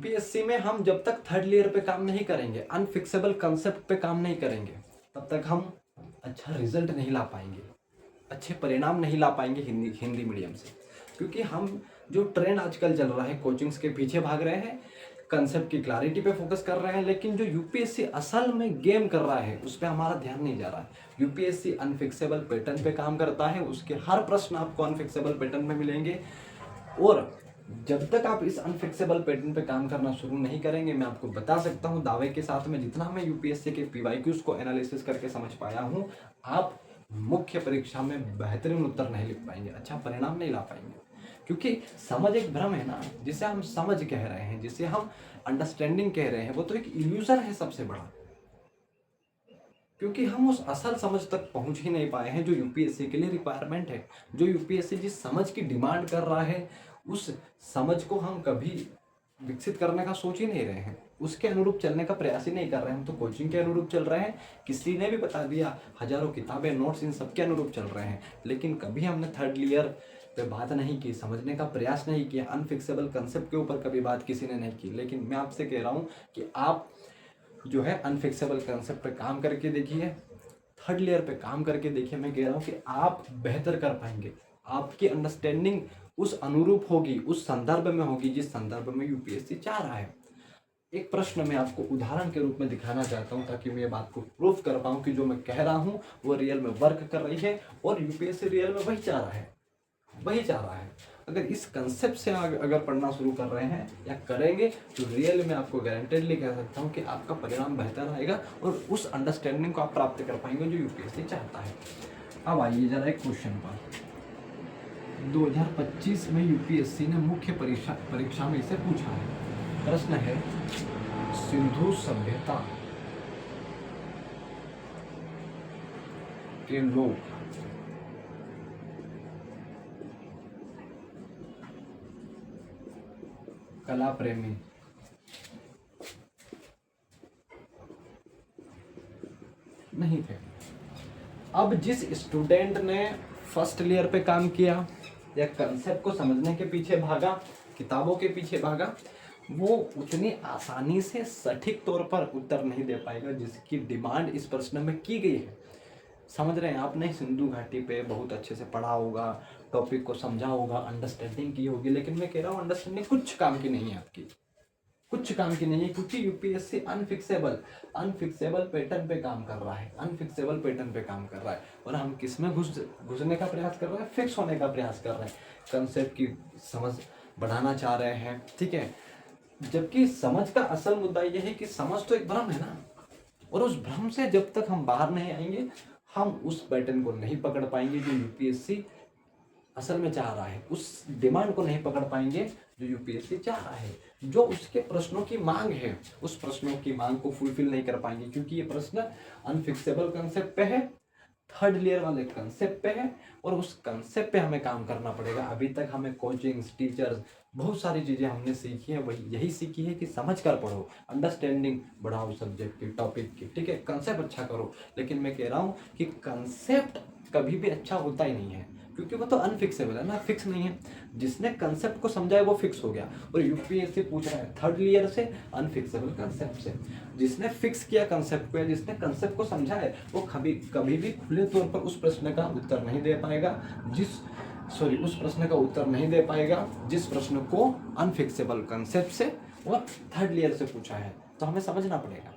UPSC में हम जब तक थर्ड लेयर पे काम नहीं करेंगे, अनफिक्सेबल कंसेप्ट पे काम नहीं करेंगे, तब तक हम अच्छा रिजल्ट नहीं ला पाएंगे, अच्छे परिणाम नहीं ला पाएंगे हिंदी मीडियम से। क्योंकि हम जो ट्रेंड आजकल चल रहा है, कोचिंग्स के पीछे भाग रहे हैं, कंसेप्ट की क्लैरिटी पे फोकस कर रहे हैं, लेकिन जो यूपीएससी असल में गेम कर रहा है उस पर हमारा ध्यान नहीं जा रहा है। यूपीएससी अनफिक्सेबल पैटर्न पे काम करता है, उसके हर प्रश्न आपको अनफिक्सेबल पैटर्न में मिलेंगे। और जब तक आप इस अनफिक्सेबल पैटर्न पे काम करना शुरू नहीं करेंगे, मैं आपको बता सकता हूं दावे के साथ में, जितना मैं यूपीएससी के पीवाईक्यूज को एनालिसिस करके समझ पाया हूं, आप मुख्य परीक्षा में बेहतरीन उत्तर नहीं लिख पाएंगे, अच्छा परिणाम नहीं ला पाएंगे। क्योंकि समझ एक भ्रम है ना, जिसे हम समझ कह रहे हैं, जिसे हम अंडरस्टैंडिंग कह रहे हैं, वो तो एक इल्यूजन है सबसे बड़ा। क्योंकि हम उस असल समझ तक पहुंच ही नहीं पाए हैं जो यूपीएससी के लिए रिक्वायरमेंट है। जो यूपीएससी जिस समझ की डिमांड कर रहा है, उस समझ को हम कभी विकसित करने का सोच ही नहीं रहे हैं, उसके अनुरूप चलने का प्रयास ही नहीं कर रहे हैं। हम तो कोचिंग के अनुरूप चल रहे हैं, किसी ने भी बता दिया, हजारों किताबें, नोट्स, इन सब के अनुरूप चल रहे हैं, लेकिन कभी हमने थर्ड ईयर पे बात नहीं की, समझने का प्रयास नहीं किया, अनफिक्सेबल कंसेप्ट के ऊपर कभी बात किसी ने नहीं की। लेकिन मैं आपसे कह रहा हूँ कि आप जो है अनफिक्सेबल कंसेप्ट पे काम करके देखिए, थर्ड लेयर पे काम करके देखिए। मैं कह रहा हूँ कि आप बेहतर कर पाएंगे, आपकी अंडरस्टैंडिंग उस अनुरूप होगी, उस संदर्भ में होगी जिस संदर्भ में यूपीएससी चाह रहा है। एक प्रश्न मैं आपको उदाहरण के रूप में दिखाना चाहता हूं, ताकि मैं ये बात को प्रूफ कर पाऊं कि जो मैं कह रहा हूं वो रियल में वर्क कर रही है, और यूपीएससी रियल में वही चाह रहा है, वही चाह रहा है। अगर इस कंसेप्ट से अगर पढ़ना शुरू कर रहे हैं या करेंगे, तो रियल में आपको गारंटेडली कह सकता हूं कि आपका परिणाम बेहतर आएगा, और उस अंडरस्टैंडिंग को आप प्राप्त कर पाएंगे जो यूपीएससी चाहता है। अब आइए जरा एक क्वेश्चन पर। 2025 में यूपीएससी ने मुख्य परीक्षा में इसे पूछा है। प्रश्न है, सिंधु सभ्यता के लोग कला प्रेमी नहीं थे। अब जिस स्टूडेंट ने फर्स्ट लेयर पे काम किया या कंसेप्ट को समझने के पीछे भागा, किताबों के पीछे भागा, वो उतनी आसानी से सटीक तौर पर उत्तर नहीं दे पाएगा जिसकी डिमांड इस प्रश्न में की गई है। समझ रहे हैं? आपने सिंधु घाटी पे बहुत अच्छे से पढ़ा होगा, टॉपिक को समझा होगा, अंडरस्टैंडिंग की होगी, लेकिन मैं कह रहा हूँ अंडरस्टैंडिंग कुछ काम की नहीं है आपकी, कुछ काम की नहीं है। क्योंकि यूपीएससी अनफिक्सेबल पैटर्न पे काम कर रहा है, अनफिक्सेबल पैटर्न पे काम कर रहा है। और हम किस में घुसने का प्रयास कर रहे हैं? फिक्स होने का प्रयास कर रहे हैं, कंसेप्ट की समझ बढ़ाना चाह रहे हैं, ठीक है। जबकि समझ का असल मुद्दा यह है कि समझ तो एक भ्रम है ना, और उस भ्रम से जब तक हम बाहर नहीं आएंगे, हम उस पैटर्न को नहीं पकड़ पाएंगे जो यूपीएससी असल में चाह रहा है, उस डिमांड को नहीं पकड़ पाएंगे जो यूपीएससी चाह रहा है, जो उसके प्रश्नों की मांग है, उस प्रश्नों की मांग को फुलफिल नहीं कर पाएंगे। क्योंकि ये प्रश्न अनफिक्सेबल कंसेप्ट पे है, थर्ड लेयर वाले कंसेप्ट पे है, और उस कंसेप्ट पे हमें काम करना पड़ेगा। अभी तक हमें कोचिंग्स, टीचर्स, बहुत सारी चीज़ें हमने सीखी है, वही यही सीखी है कि समझ कर पढ़ो, अंडरस्टैंडिंग बढ़ाओ सब्जेक्ट की, टॉपिक की, ठीक है, कंसेप्ट अच्छा करो। लेकिन मैं कह रहा हूँ कि कंसेप्ट कभी भी अच्छा होता ही नहीं है, क्योंकि वो तो अनफिक्सेबल है ना, फिक्स नहीं है। जिसने कंसेप्ट को समझा है वो फिक्स हो गया, और यूपीएससी पूछ रहा है थर्ड लेयर से, अनफिक्सेबल कंसेप्ट से। जिसने फिक्स किया कंसेप्ट को, या जिसने कंसेप्ट को समझा है, वो कभी भी खुले तौर पर उस प्रश्न का उत्तर नहीं दे पाएगा, उस प्रश्न का उत्तर नहीं दे पाएगा जिस प्रश्न को अनफिक्सेबल कंसेप्ट से और थर्ड लेयर से पूछा है। तो हमें समझना पड़ेगा।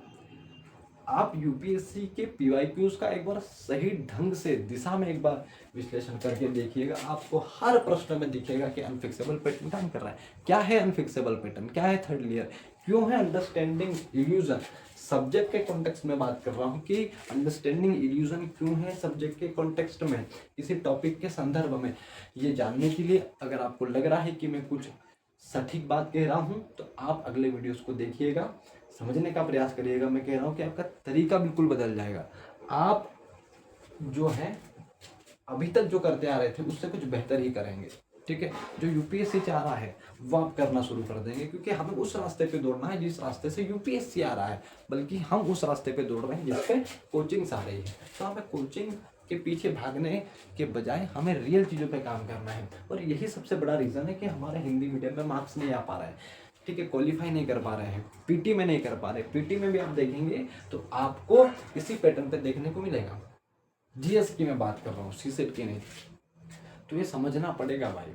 आप यूपीएससी के पीवाईक्यूज का एक बार सही ढंग से दिशा में एक बार विश्लेषण करके देखिएगा, आपको हर प्रश्न में दिखेगा कि अनफिक्सेबल पैटर्न काम कर रहा है। क्या है अनफिक्सेबल पैटर्न, क्या है थर्ड लेयर, क्यों है अंडरस्टैंडिंग इल्यूजन। सब्जेक्ट के कॉन्टेक्स्ट में बात कर रहा हूँ कि अंडरस्टैंडिंग इल्यूजन क्यों है सब्जेक्ट के कॉन्टेक्स्ट में, किसी टॉपिक के संदर्भ में। ये जानने के लिए अगर आपको लग रहा है कि मैं कुछ सटीक बात कह रहा हूँ, तो आप अगले वीडियोस को देखिएगा, समझने का प्रयास करिएगा। मैं कह रहा हूँ कि आपका तरीका बिल्कुल बदल जाएगा। आप जो है अभी तक जो करते आ रहे थे उससे कुछ बेहतर ही करेंगे, ठीक है। जो यूपीएससी चाह रहा है वो आप करना शुरू कर देंगे, क्योंकि हमें उस रास्ते पे दौड़ना है जिस रास्ते से यूपीएससी आ रहा है, बल्कि हम उस रास्ते पे दौड़ रहे हैं जिस पे कोचिंग्स आ रही है। तो हमें कोचिंग के पीछे भागने के बजाय हमें रियल चीज़ों पे काम करना है। और यही सबसे बड़ा रीज़न है कि हमारे हिंदी मीडियम में मार्क्स नहीं आ पा रहा है। ठीक है, क्वालिफाई नहीं कर पा रहे हैं, पीटी में नहीं कर पा रहे, पीटी में भी आप देखेंगे तो आपको इसी पैटर्न पे देखने को मिलेगा। जीएस की मैं बात कर रहा हूँ, सीसेट की नहीं। तो ये समझना पड़ेगा भाई।